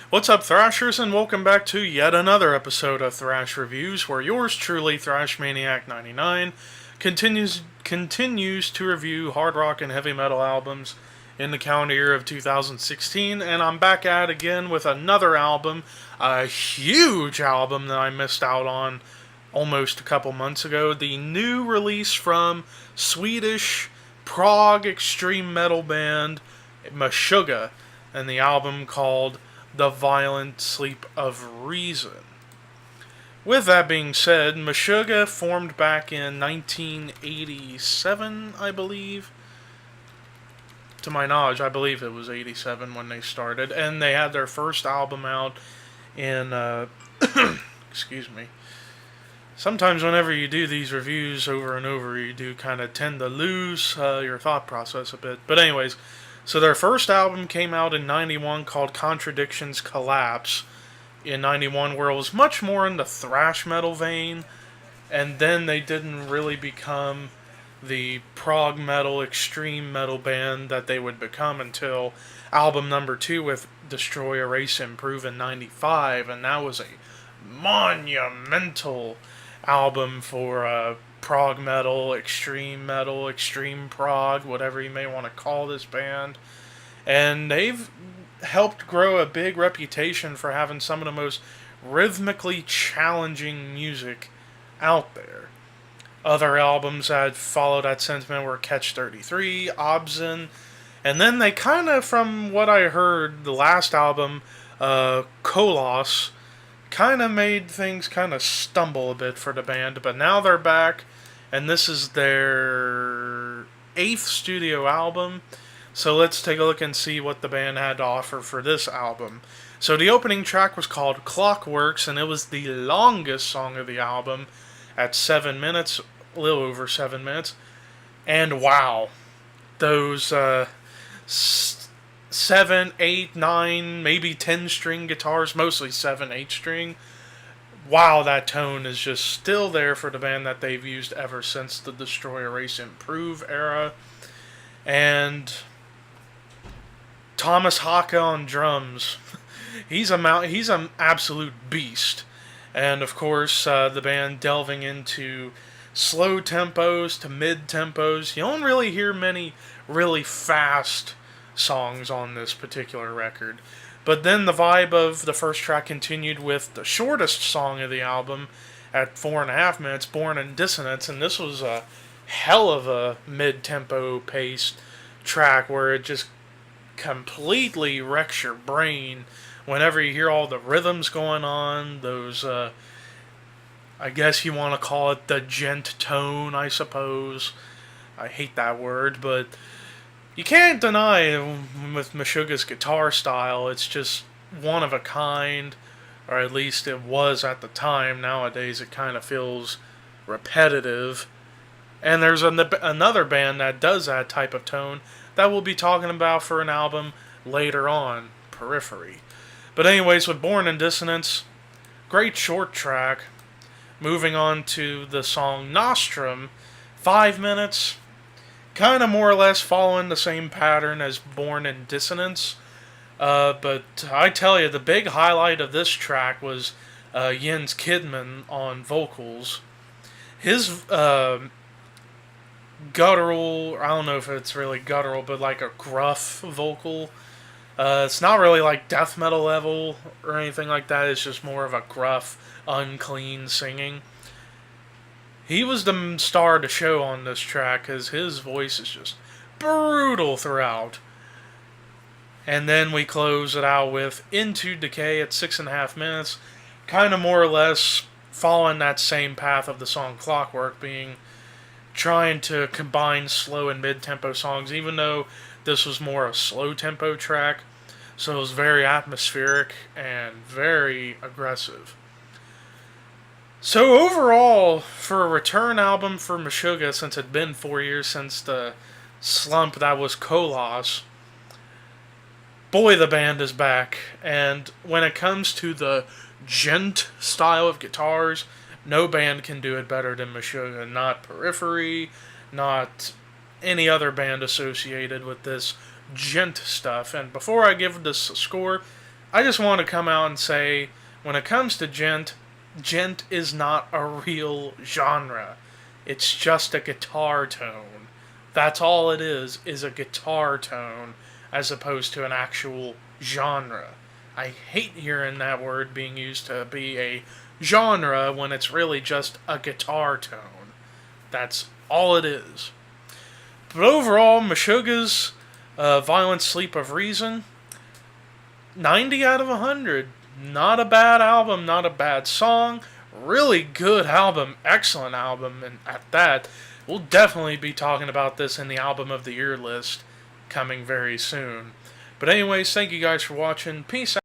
What's up, Thrashers, and welcome back to yet another episode of Thrash Reviews, where yours truly, Thrash Maniac 99, continues to review hard rock and heavy metal albums in the calendar year of 2016, and I'm back at it again with another album, a huge album that I missed out on almost a couple months ago, the new release from Swedish prog extreme metal band Meshuggah, and the album called The Violent Sleep of Reason. With that being said, Meshuggah formed back in 1987, I believe. To my knowledge, I believe it was 87 when they started, and they had their first album out in, excuse me. Sometimes whenever you do these reviews over and over, you do kind of tend to lose your thought process a bit. But anyways, so their first album came out in 91 called Contradictions Collapse in 91, where it was much more in the thrash metal vein, and then they didn't really become the prog metal, extreme metal band that they would become until album number 2 with Destroy, Erase, Improve in 95, and that was a monumental album for prog metal, extreme prog, whatever you may want to call this band. And they've helped grow a big reputation for having some of the most rhythmically challenging music out there. Other albums that followed that sentiment were Catch 33, Obscene, and then they kind of, from what I heard, the last album, Kolos, kind of made things kind of stumble a bit for the band, but now they're back, and this is their 8th studio album, so let's take a look and see what the band had to offer for this album. So the opening track was called Clockworks, and it was the longest song of the album at 7 minutes, a little over 7 minutes, and wow, those 7, 8, 9, maybe 10 string guitars, mostly 7, 8 string. Wow, that tone is just still there for the band that they've used ever since the Destroy, Erase, Improve era. And Thomas Haka on drums. He's an absolute beast. And of course, the band delving into slow tempos to mid tempos. You don't really hear many really fast songs on this particular record. But then the vibe of the first track continued with the shortest song of the album at 4.5 minutes, Born in Dissonance, and this was a hell of a mid-tempo paced track where it just completely wrecks your brain whenever you hear all the rhythms going on, those, I guess you want to call it the gent tone, I suppose. I hate that word, but you can't deny with Meshuggah's guitar style, it's just one of a kind, or at least it was at the time. Nowadays it kind of feels repetitive. And there's another band that does that type of tone that we'll be talking about for an album later on, Periphery. But anyways, with Born in Dissonance, great short track. Moving on to the song Nostrum, 5 minutes. Kind of more or less following the same pattern as Born in Dissonance. But I tell you, the big highlight of this track was Jens Kidman on vocals. His guttural, I don't know if it's really guttural, but like a gruff vocal. It's not really like death metal level or anything like that. It's just more of a gruff, unclean singing. He was the star of the show on this track because his voice is just brutal throughout. And then we close it out with Into Decay at 6.5 minutes, kind of more or less following that same path of the song Clockwork, being trying to combine slow and mid-tempo songs, even though this was more a slow-tempo track, so it was very atmospheric and very aggressive. So overall, for a return album for Meshuggah, since it had been 4 years since the slump that was Kolos, boy, the band is back. And when it comes to the gent style of guitars, no band can do it better than Meshuggah. Not Periphery, not any other band associated with this gent stuff. And before I give this a score, I just want to come out and say, when it comes to gent is not a real genre. It's just a guitar tone. That's all it is a guitar tone, as opposed to an actual genre. I hate hearing that word being used to be a genre when it's really just a guitar tone. That's all it is. But overall, Meshuggah's Violent Sleep of Reason, 90 out of 100. Not a bad album, not a bad song. Really good album, excellent album, and at that, we'll definitely be talking about this in the Album of the Year list coming very soon. But anyways, thank you guys for watching. Peace out.